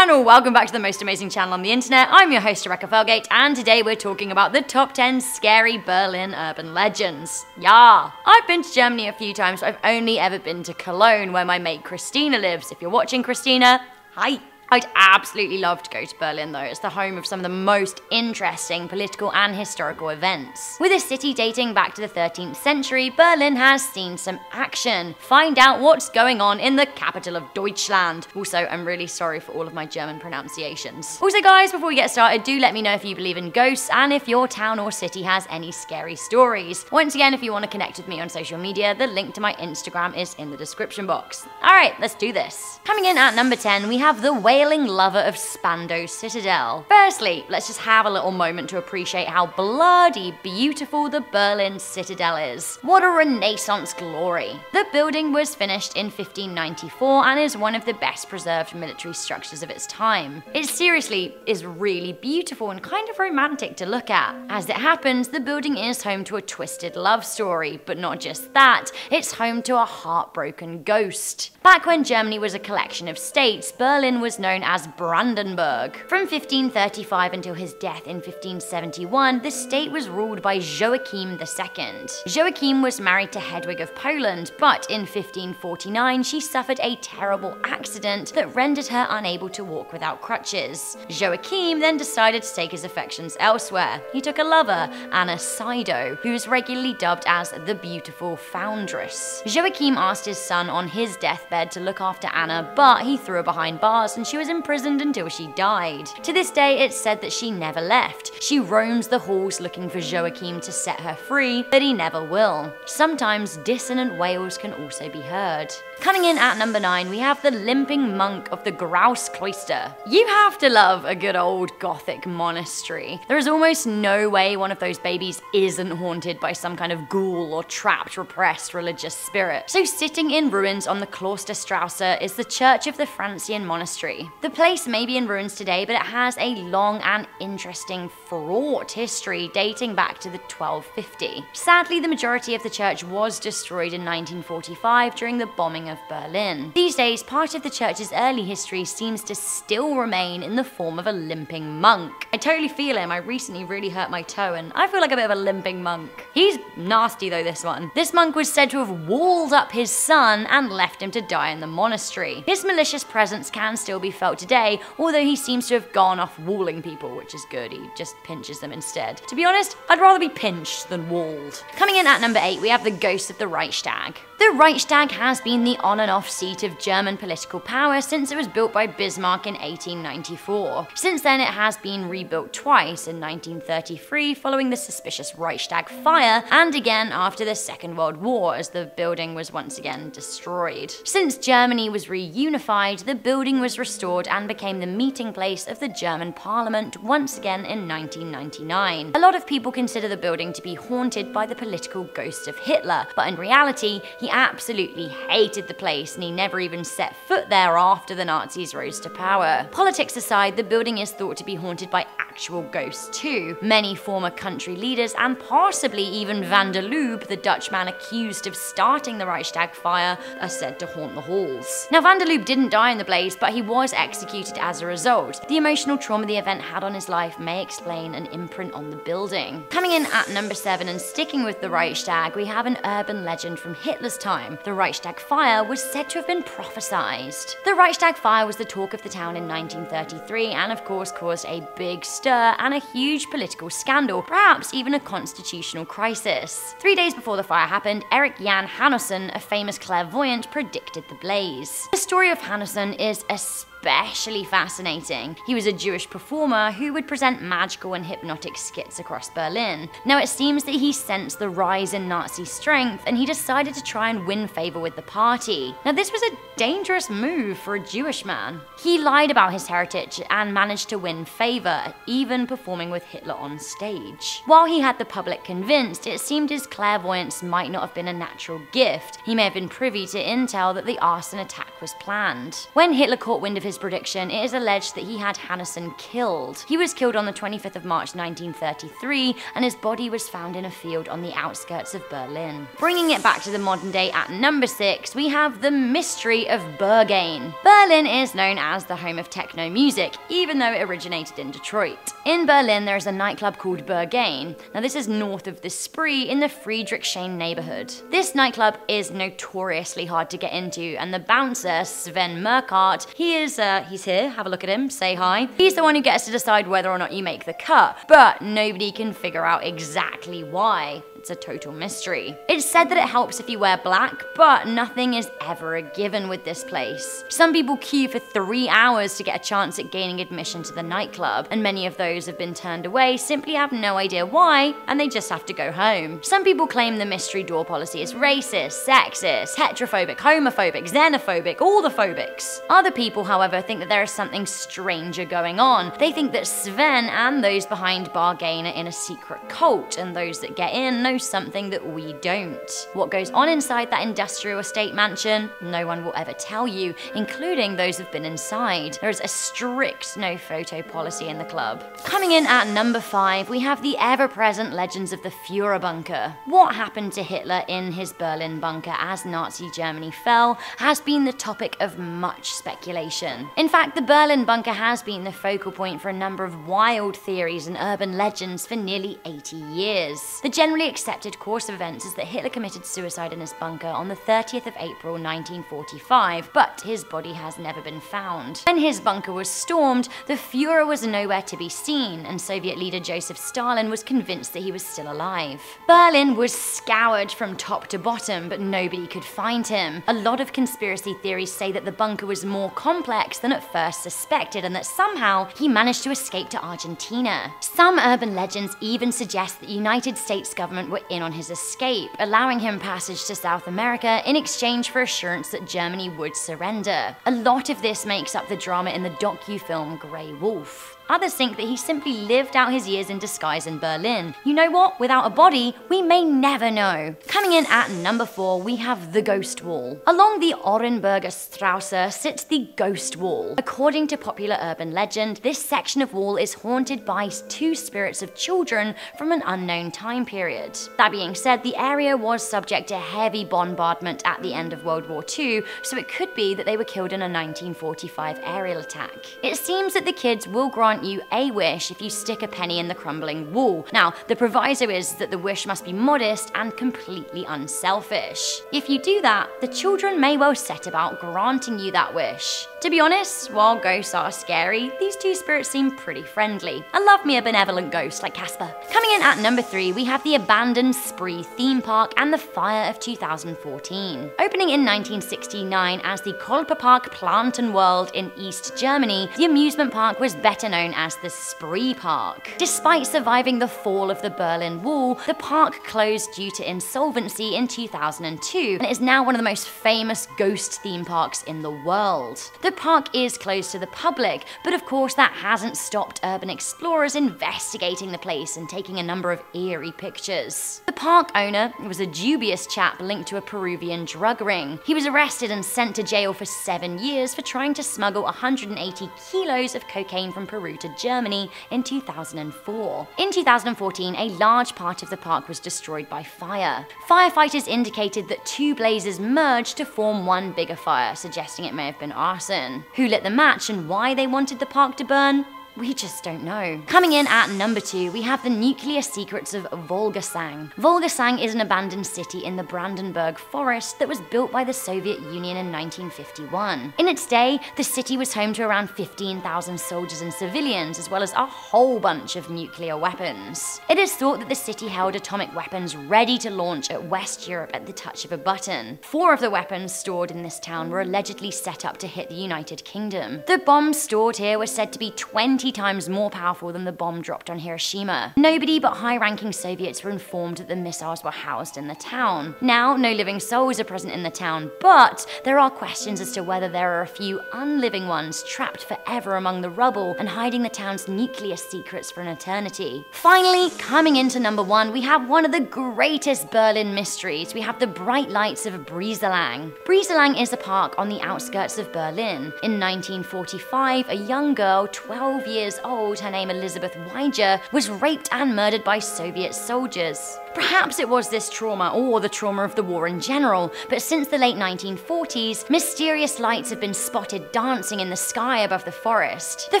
channel! Welcome back to the most amazing channel on the internet. I'm your host, Rebecca Felgate, and today we're talking about the top 10 scary Berlin urban legends. Yeah! I've been to Germany a few times, but I've only ever been to Cologne, where my mate Christina lives. If you're watching, Christina, hi! I'd absolutely love to go to Berlin though. It's the home of some of the most interesting political and historical events. With a city dating back to the 13th century, Berlin has seen some action. Find out what's going on in the capital of Deutschland. Also, I'm really sorry for all of my German pronunciations. Also guys, before we get started, do let me know if you believe in ghosts and if your town or city has any scary stories. Once again, if you want to connect with me on social media, the link to my Instagram is in the description box. Alright, let's do this. Coming in at number 10, we have the wailing lover of Spandau Citadel. Firstly, let's just have a little moment to appreciate how bloody beautiful the Berlin Citadel is. What a Renaissance glory. The building was finished in 1594 and is one of the best preserved military structures of its time. It seriously is really beautiful and kind of romantic to look at. As it happens, the building is home to a twisted love story, but not just that, it's home to a heartbroken ghost. Back when Germany was a collection of states, Berlin was known as Brandenburg. From 1535 until his death in 1571, the state was ruled by Joachim II. Joachim was married to Hedwig of Poland, but in 1549 she suffered a terrible accident that rendered her unable to walk without crutches. Joachim then decided to take his affections elsewhere. He took a lover, Anna Saido, who is regularly dubbed as the Beautiful Foundress. Joachim asked his son on his deathbed to look after Anna, but he threw her behind bars and she was imprisoned until she died. To this day, it's said that she never left. She roams the halls looking for Joachim to set her free, but he never will. Sometimes dissonant wails can also be heard. Coming in at number 9, we have the limping monk of the Graues Kloster. You have to love a good old Gothic monastery. There is almost no way one of those babies isn't haunted by some kind of ghoul or trapped, repressed religious spirit. So sitting in ruins on the Klosterstrasse is the Church of the Francian Monastery. The place may be in ruins today, but it has a long and interesting, fraught history dating back to the 1250. Sadly, the majority of the church was destroyed in 1945 during the bombing of Berlin. These days, part of the church's early history seems to still remain in the form of a limping monk. I totally feel him. I recently really hurt my toe and I feel like a bit of a limping monk. He's nasty though, this one. This monk was said to have walled up his son and left him to die in the monastery. His malicious presence can still be felt today, although he seems to have gone off walling people, which is good. He just pinches them instead. To be honest, I'd rather be pinched than walled. Coming in at number 8, we have the ghost of the Reichstag. The Reichstag has been the on and off seat of German political power since it was built by Bismarck in 1894. Since then, it has been rebuilt twice, in 1933 following the suspicious Reichstag fire, and again after the Second World War as the building was once again destroyed. Since Germany was reunified, the building was restored and became the meeting place of the German Parliament once again in 1999. A lot of people consider the building to be haunted by the political ghost of Hitler, but in reality, he absolutely hated the place and he never even set foot there after the Nazis rose to power. Politics aside, the building is thought to be haunted by actual ghosts too. Many former country leaders and possibly even Van der Lubbe, the Dutchman accused of starting the Reichstag fire, are said to haunt the halls. Now, Van der Lubbe didn't die in the blaze, but he was executed as a result. The emotional trauma the event had on his life may explain an imprint on the building. Coming in at number 7 and sticking with the Reichstag, we have an urban legend from Hitler's time. The Reichstag fire was said to have been prophesized. The Reichstag fire was the talk of the town in 1933 and of course caused a big stir and a huge political scandal, perhaps even a constitutional crisis. 3 days before the fire happened, Erik Jan Hannesson, a famous clairvoyant, predicted the blaze. The story of Hannesson is especially fascinating. He was a Jewish performer who would present magical and hypnotic skits across Berlin. Now it seems that he sensed the rise in Nazi strength and he decided to try and win favor with the party. Now this was a dangerous move for a Jewish man. He lied about his heritage and managed to win favor, even performing with Hitler on stage. While he had the public convinced, it seemed his clairvoyance might not have been a natural gift. He may have been privy to intel that the arson attack was planned. When Hitler caught wind of his his prediction, it is alleged that he had Hanneson killed. He was killed on the 25th of March 1933, and his body was found in a field on the outskirts of Berlin. Bringing it back to the modern day at number 6, we have the Mystery of Berghain. Berlin is known as the home of techno music, even though it originated in Detroit. In Berlin, there is a nightclub called Berghain. Now this is north of the Spree in the Friedrichshain neighborhood. This nightclub is notoriously hard to get into, and the bouncer, Sven Merkart, he's here, have a look at him, say hi. He's the one who gets to decide whether or not you make the cut, but nobody can figure out exactly why. It's a total mystery. It's said that it helps if you wear black, but nothing is ever a given with this place. Some people queue for 3 hours to get a chance at gaining admission to the nightclub, and many of those have been turned away, simply have no idea why, and they just have to go home. Some people claim the mystery door policy is racist, sexist, heterophobic, homophobic, xenophobic, all the phobics. Other people, however, think that there is something stranger going on. They think that Sven and those behind Berghain are in a secret cult, and those that get in know something that we don't. What goes on inside that industrial estate mansion, no one will ever tell you, including those who've been inside. There is a strict no photo policy in the club. Coming in at number 5, we have the ever-present legends of the Führerbunker. What happened to Hitler in his Berlin bunker as Nazi Germany fell has been the topic of much speculation. In fact, the Berlin bunker has been the focal point for a number of wild theories and urban legends for nearly 80 years. The generally accepted course of events is that Hitler committed suicide in his bunker on the 30th of April 1945, but his body has never been found. When his bunker was stormed, the Führer was nowhere to be seen, and Soviet leader Joseph Stalin was convinced that he was still alive. Berlin was scoured from top to bottom, but nobody could find him. A lot of conspiracy theories say that the bunker was more complex than at first suspected, and that somehow he managed to escape to Argentina. Some urban legends even suggest that the United States government were in on his escape, allowing him passage to South America in exchange for assurance that Germany would surrender. A lot of this makes up the drama in the docu-film Grey Wolf. Others think that he simply lived out his years in disguise in Berlin. You know what? Without a body, we may never know. Coming in at number 4, we have the Ghost Wall. Along the Orenburger Straße sits the Ghost Wall. According to popular urban legend, this section of wall is haunted by 2 spirits of children from an unknown time period. That being said, the area was subject to heavy bombardment at the end of World War II, so it could be that they were killed in a 1945 aerial attack. It seems that the kids will grant you a wish if you stick a penny in the crumbling wall. Now, the proviso is that the wish must be modest and completely unselfish. If you do that, the children may well set about granting you that wish. To be honest, while ghosts are scary, these 2 spirits seem pretty friendly. I love me a benevolent ghost like Casper. Coming in at number 3, we have the abandoned Spree theme park and the fire of 2014. Opening in 1969 as the Kolperpark Plantenworld in East Germany, the amusement park was better known as the Spree Park. Despite surviving the fall of the Berlin Wall, the park closed due to insolvency in 2002 and is now one of the most famous ghost theme parks in the world. The park is closed to the public, but of course that hasn't stopped urban explorers investigating the place and taking a number of eerie pictures. The park owner was a dubious chap linked to a Peruvian drug ring. He was arrested and sent to jail for 7 years for trying to smuggle 180 kilos of cocaine from Peru to Germany in 2004. In 2014, a large part of the park was destroyed by fire. Firefighters indicated that 2 blazes merged to form one bigger fire, suggesting it may have been arson. Who lit the match and why they wanted the park to burn? We just don't know. Coming in at number 2, we have the nuclear secrets of Vogelsang. Vogelsang is an abandoned city in the Brandenburg forest that was built by the Soviet Union in 1951. In its day, the city was home to around 15,000 soldiers and civilians, as well as a whole bunch of nuclear weapons. It is thought that the city held atomic weapons ready to launch at West Europe at the touch of a button. 4 of the weapons stored in this town were allegedly set up to hit the United Kingdom. The bombs stored here were said to be 20 20 times more powerful than the bomb dropped on Hiroshima. Nobody but high-ranking Soviets were informed that the missiles were housed in the town. Now, no living souls are present in the town, but there are questions as to whether there are a few unliving ones trapped forever among the rubble and hiding the town's nuclear secrets for an eternity. Finally, coming into number 1, we have one of the greatest Berlin mysteries. We have the bright lights of Brieselang. Brieselang is a park on the outskirts of Berlin. In 1945, a young girl, 12 years old, her name Elizabeth Weiger, was raped and murdered by Soviet soldiers. Perhaps it was this trauma, or the trauma of the war in general, but since the late 1940s, mysterious lights have been spotted dancing in the sky above the forest. The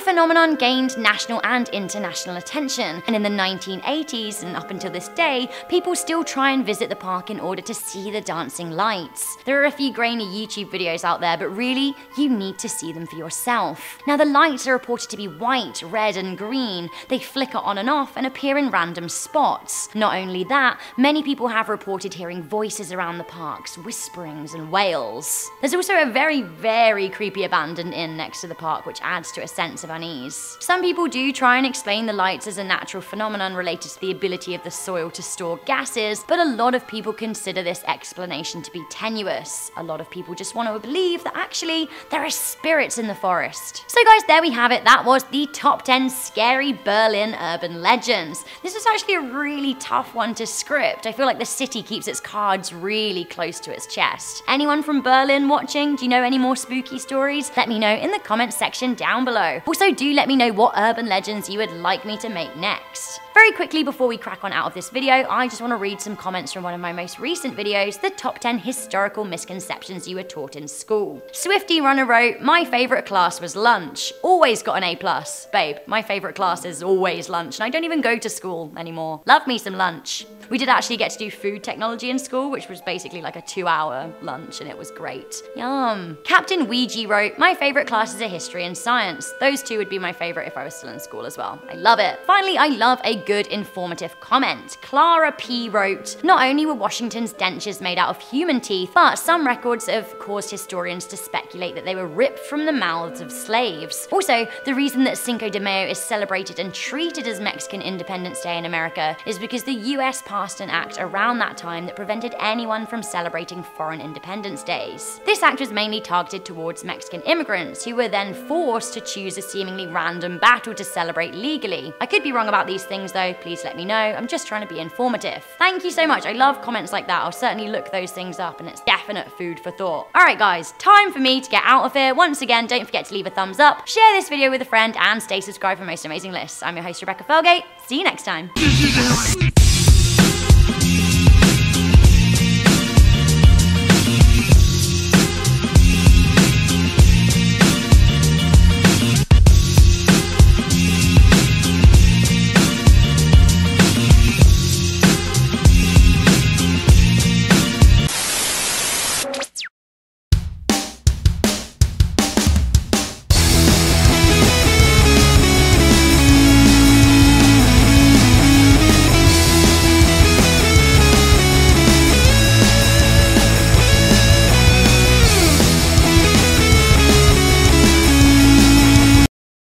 phenomenon gained national and international attention, and in the 1980s, and up until this day, people still try and visit the park in order to see the dancing lights. There are a few grainy YouTube videos out there, but really, you need to see them for yourself. Now, the lights are reported to be white, red, and green. They flicker on and off and appear in random spots. Not only that, many people have reported hearing voices around the parks, whisperings and wails. There's also a very, very creepy abandoned inn next to the park, which adds to a sense of unease. Some people do try and explain the lights as a natural phenomenon related to the ability of the soil to store gases, but a lot of people consider this explanation to be tenuous. A lot of people just want to believe that actually there are spirits in the forest. So guys, there we have it. That was the top 10 scary Berlin urban legends. This was actually a really tough one to script. I feel like the city keeps its cards really close to its chest. Anyone from Berlin watching? Do you know any more spooky stories? Let me know in the comments section down below. Also, do let me know what urban legends you would like me to make next. Very quickly before we crack on out of this video, I just want to read some comments from one of my most recent videos, the top 10 historical misconceptions you were taught in school. Swifty Runner wrote, my favourite class was lunch. Always got an A+. Babe, my favourite class is always lunch, and I don't even go to school anymore. Love me some lunch. We did actually get to do food technology in school, which was basically like a 2-hour lunch, and it was great. Yum. Captain Ouija wrote, my favourite classes are history and science. Those two would be my favourite if I was still in school as well. I love it. Finally, I love a good informative comment. Clara P wrote, not only were Washington's dentures made out of human teeth, but some records have caused historians to speculate that they were ripped from the mouths of slaves. Also, the reason that Cinco de Mayo is celebrated and treated as Mexican Independence Day in America is because the US passed an act around that time that prevented anyone from celebrating foreign independence days. This act was mainly targeted towards Mexican immigrants, who were then forced to choose a seemingly random battle to celebrate legally. I could be wrong about these things though, please let me know. I'm just trying to be informative. Thank you so much, I love comments like that. I'll certainly look those things up, and it's definite food for thought. Alright guys, time for me to get out of here. Once again, don't forget to leave a thumbs up, share this video with a friend, and stay subscribed for most amazing lists. I'm your host, Rebecca Felgate. See you next time.